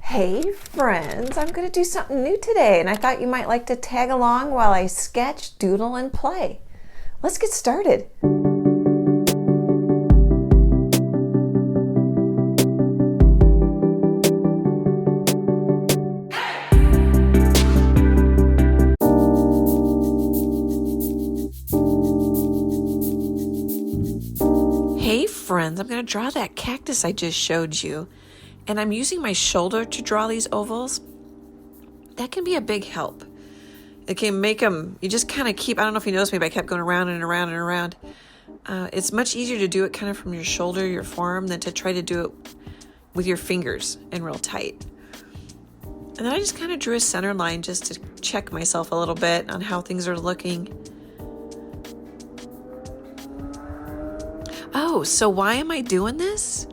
Hey friends, I'm going to do something new today and I thought you might like to tag along while I sketch, doodle, and play. Let's get started. Hey friends, I'm going to draw that cactus I just showed you. And I'm using my shoulder to draw these ovals. That can be a big help. It can make them, you just kind of keep, I don't know if you noticed me, but I kept going around and around and around. It's much easier to do it kind of from your shoulder, your forearm, than to try to do it with your fingers and real tight. And then I just kind of drew a center line just to check myself a little bit on how things are looking. Oh, so why am I doing this?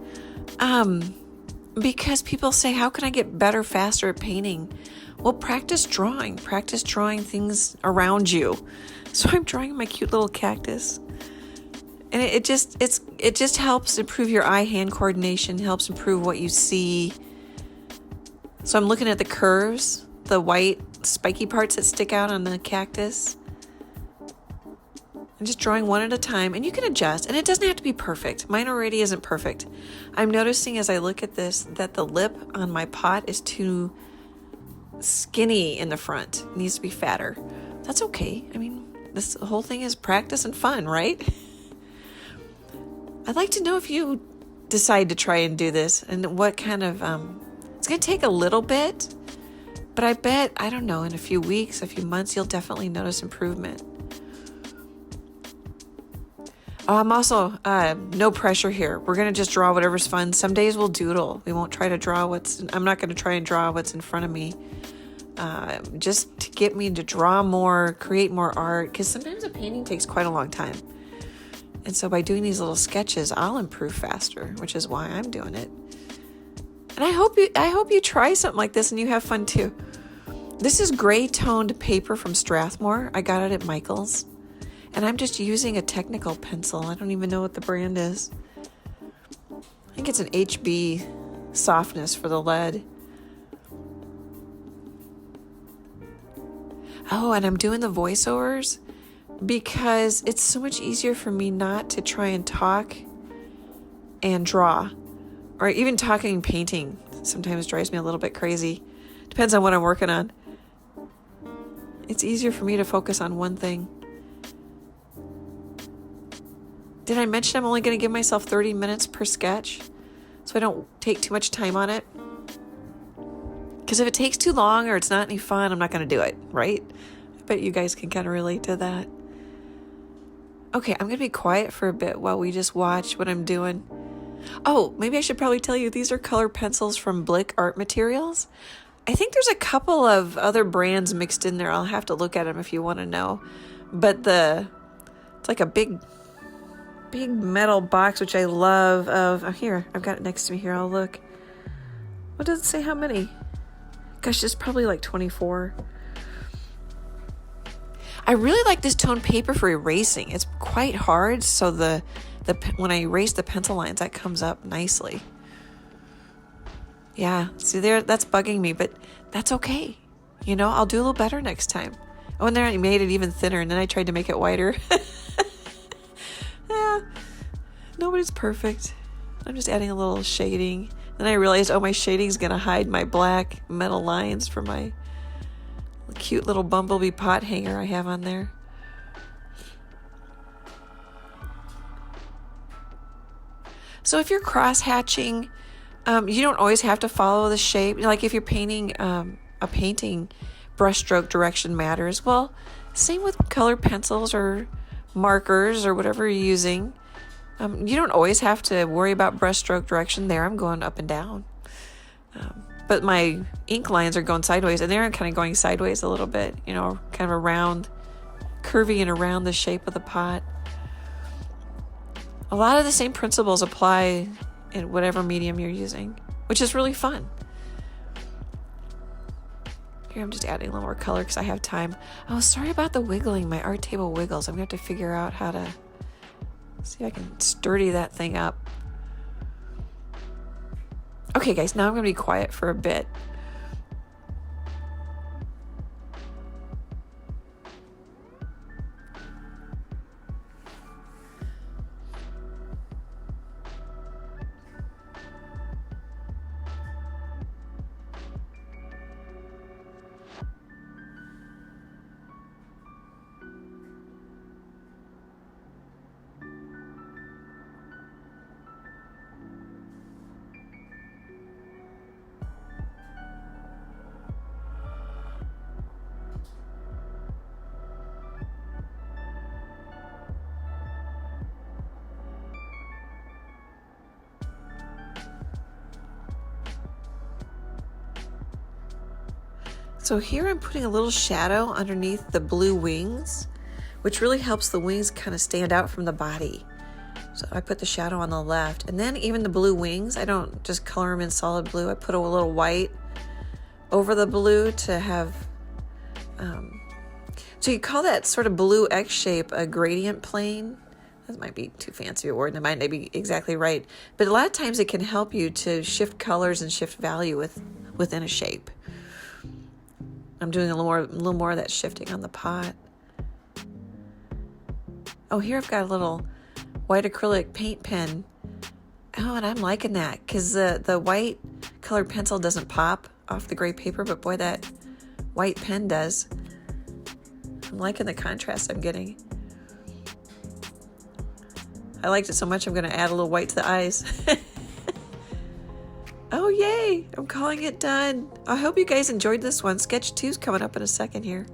Because people say, how can I get better, faster at painting? Well, practice drawing things around you. So I'm drawing my cute little cactus. And it just helps improve your eye-hand coordination, helps improve what you see. So I'm looking at the curves, the white spiky parts that stick out on the cactus. I'm just drawing one at a time, and you can adjust, and it doesn't have to be perfect. Mine already isn't perfect. I'm noticing as I look at this that the lip on my pot is too skinny in the front. It needs to be fatter. That's okay. I mean, this whole thing is practice and fun, right? I'd like to know if you decide to try and do this, and what kind of, it's going to take a little bit, but I bet, I don't know, in a few weeks, a few months, you'll definitely notice improvement. I'm also, no pressure here. We're going to just draw whatever's fun. Some days we'll doodle. We won't try to draw I'm not going to try and draw what's in front of me. Just to get me to draw more, create more art. Because sometimes a painting takes quite a long time. And so by doing these little sketches, I'll improve faster, which is why I'm doing it. And I hope you try something like this and you have fun too. This is gray toned paper from Strathmore. I got it at Michael's. And I'm just using a technical pencil. I don't even know what the brand is. I think it's an HB softness for the lead. Oh, and I'm doing the voiceovers because it's so much easier for me not to try and talk and draw. Or even talking and painting sometimes drives me a little bit crazy. Depends on what I'm working on. It's easier for me to focus on one thing. Did I mention I'm only going to give myself 30 minutes per sketch so I don't take too much time on it? Because if it takes too long or it's not any fun, I'm not going to do it, right? I bet you guys can kind of relate to that. Okay, I'm going to be quiet for a bit while we just watch what I'm doing. Oh, maybe I should probably tell you these are color pencils from Blick Art Materials. I think there's a couple of other brands mixed in there. I'll have to look at them if you want to know. But it's like a big metal box, which I love. Here, I've got it next to me here. I'll look. What does it say how many? Gosh, it's probably like 24. I really like this toned paper for erasing. It's quite hard, so when I erase the pencil lines, that comes up nicely. Yeah, see there, that's bugging me, but that's okay. I'll do a little better next time. Oh, and then I made it even thinner, and then I tried to make it wider. Yeah, nobody's perfect. I'm just adding a little shading. Then I realized, my shading's going to hide my black metal lines for my cute little bumblebee pot hanger I have on there. So if you're cross-hatching, you don't always have to follow the shape. Like if you're painting a painting, brushstroke direction matters. Well, same with colored pencils or markers or whatever you're using. You don't always have to worry about brushstroke direction. There I'm going up and down. But my ink lines are going sideways, and they're kind of going sideways a little bit, kind of around, curvy and around the shape of the pot. A lot of the same principles apply in whatever medium you're using, which is really fun. Here, I'm just adding a little more color because I have time. Oh, sorry about the wiggling. My art table wiggles. I'm going to have to figure out how to see if I can sturdy that thing up. Okay, guys, now I'm going to be quiet for a bit. So here I'm putting a little shadow underneath the blue wings, which really helps the wings kind of stand out from the body. So I put the shadow on the left, and then even the blue wings, I don't just color them in solid blue. I put a little white over the blue to have, so you call that sort of blue X shape a gradient plane. That might be too fancy a word, and it might not be exactly right. But a lot of times it can help you to shift colors and shift value within a shape. I'm doing a little more of that shifting on the pot. Oh, here I've got a little white acrylic paint pen. Oh, and I'm liking that because the white colored pencil doesn't pop off the gray paper, but boy, that white pen does. I'm liking the contrast I'm getting. I liked it so much I'm going to add a little white to the eyes. Oh, yay! I'm calling it done. I hope you guys enjoyed this one. Sketch 2's coming up in a second here.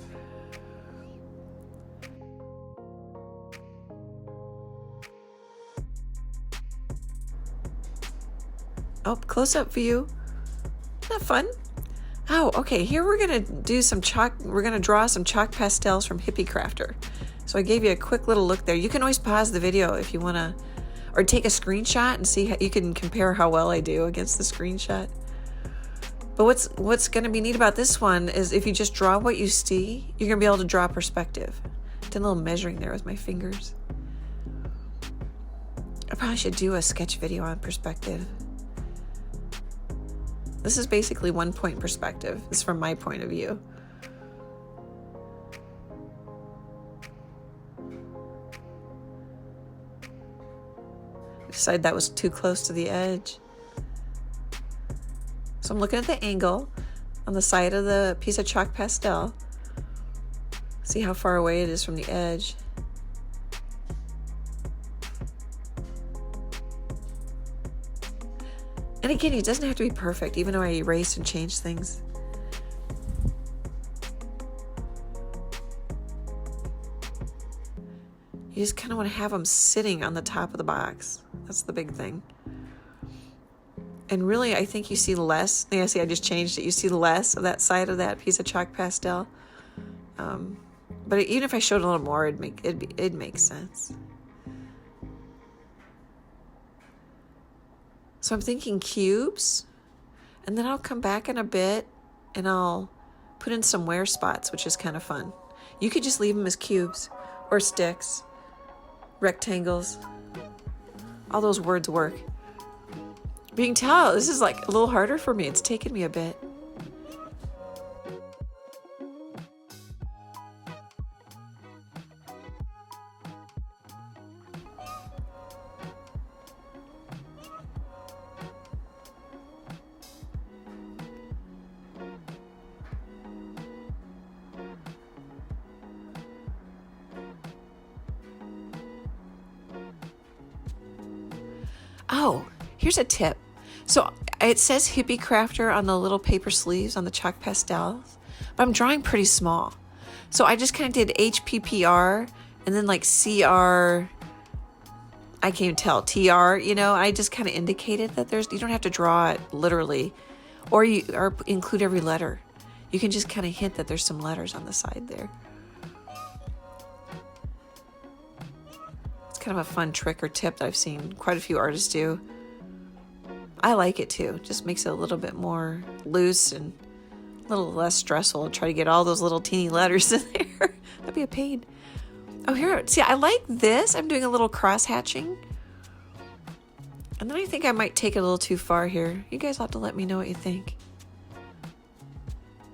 Oh, close-up view. Isn't that fun? Oh, okay. Here we're going to do some chalk. We're going to draw some chalk pastels from Hippie Crafter. So I gave you a quick little look there. You can always pause the video if you want to, or take a screenshot and see how you can compare how well I do against the screenshot. But what's going to be neat about this one is if you just draw what you see, you're going to be able to draw perspective. Did a little measuring there with my fingers. I probably should do a sketch video on perspective. This is basically 1 point perspective. This is from my point of view. Decided that was too close to the edge. So I'm looking at the angle on the side of the piece of chalk pastel. See how far away it is from the edge. And again, it doesn't have to be perfect, even though I erased and changed things. You just kind of want to have them sitting on the top of the box. That's the big thing. And really, I think you see less. Yeah, see, I just changed it. You see less of that side of that piece of chalk pastel. But even if I showed a little more, it'd make sense. So I'm thinking cubes, and then I'll come back in a bit and I'll put in some wear spots, which is kind of fun. You could just leave them as cubes or sticks, rectangles. All those words work. But you can tell this is like a little harder for me. It's taken me a bit. Oh, here's a tip. So it says Hippie Crafter on the little paper sleeves on the chalk pastels, but I'm drawing pretty small. So I just kind of did HPPR and then like CR, I can't even tell, TR, I just kind of indicated that you don't have to draw it literally or include every letter. You can just kind of hint that there's some letters on the side there. Kind of a fun trick or tip that I've seen quite a few artists do. I like it too. Just makes it a little bit more loose and a little less stressful to try to get all those little teeny letters in there. That'd be a pain. Oh, here, see, I like this. I'm doing a little cross hatching. And then I think I might take it a little too far here. You guys have to let me know what you think.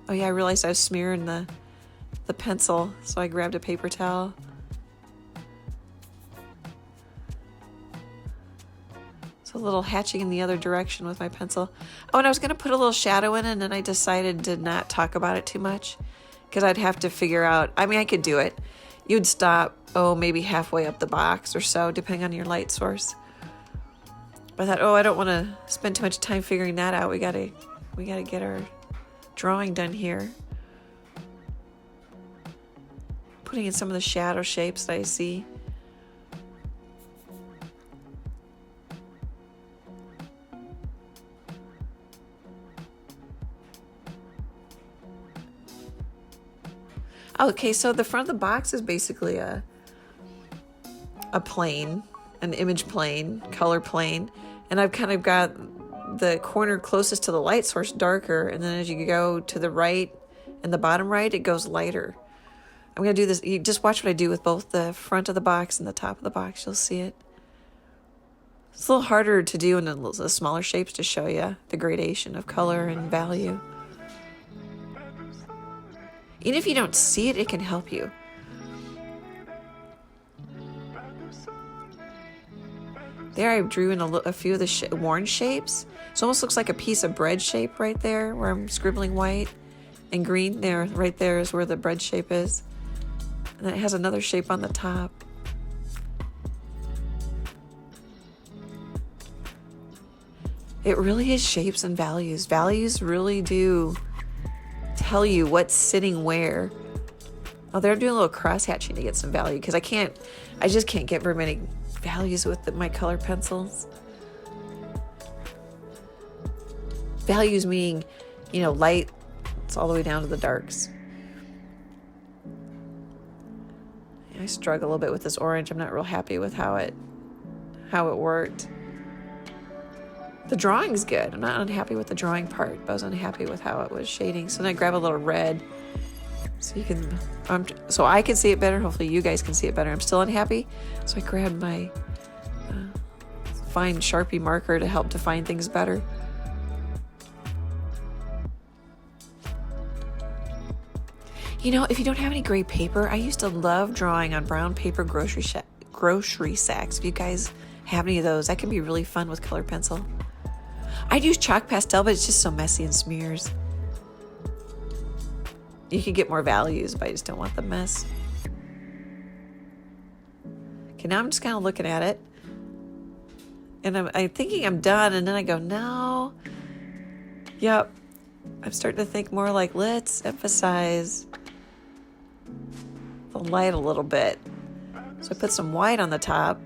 Oh yeah, I realized I was smearing the pencil, so I grabbed a paper towel. So a little hatching in the other direction with my pencil. Oh, and I was going to put a little shadow in it, and then I decided to not talk about it too much because I'd have to figure out, I mean, I could do it. You'd stop, maybe halfway up the box or so, depending on your light source. But I thought, I don't want to spend too much time figuring that out. We gotta get our drawing done here. Putting in some of the shadow shapes that I see. Okay, so the front of the box is basically a plane, an image plane, color plane, and I've kind of got the corner closest to the light source darker, and then as you go to the right and the bottom right, it goes lighter. I'm going to do this. You just watch what I do with both the front of the box and the top of the box. You'll see it. It's a little harder to do in the smaller shapes to show you the gradation of color and value. Even if you don't see it, it can help you. There I drew in a few of the worn shapes. It almost looks like a piece of bread shape right there where I'm scribbling white and green. There, right there is where the bread shape is. And then it has another shape on the top. It really is shapes and values. Values really do tell you what's sitting where. Oh, they're doing a little cross hatching to get some value because I just can't get very many values with my color pencils. Values meaning, light, it's all the way down to the darks. I struggle a little bit with this orange. I'm not real happy with how it worked. The drawing's good. I'm not unhappy with the drawing part, but I was unhappy with how it was shading. So then I grab a little red so I can see it better. Hopefully you guys can see it better. I'm still unhappy, so I grabbed my fine Sharpie marker to help define things better. If you don't have any gray paper, I used to love drawing on brown paper grocery sacks. If you guys have any of those, that can be really fun with color pencil. I'd use chalk pastel, but it's just so messy and smears. You could get more values, but I just don't want the mess. Okay, now I'm just kind of looking at it. And I'm thinking I'm done, and then I go, no. Yep. I'm starting to think more like, let's emphasize the light a little bit. So I put some white on the top.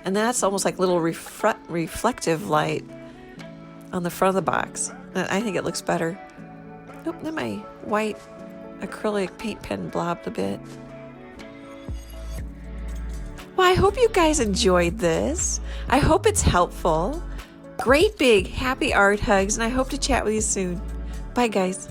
And that's almost like little reflective light on the front of the box. And I think it looks better. Nope, then my white acrylic paint pen blobbed a bit. Well, I hope you guys enjoyed this. I hope it's helpful. Great big happy art hugs, and I hope to chat with you soon. Bye, guys.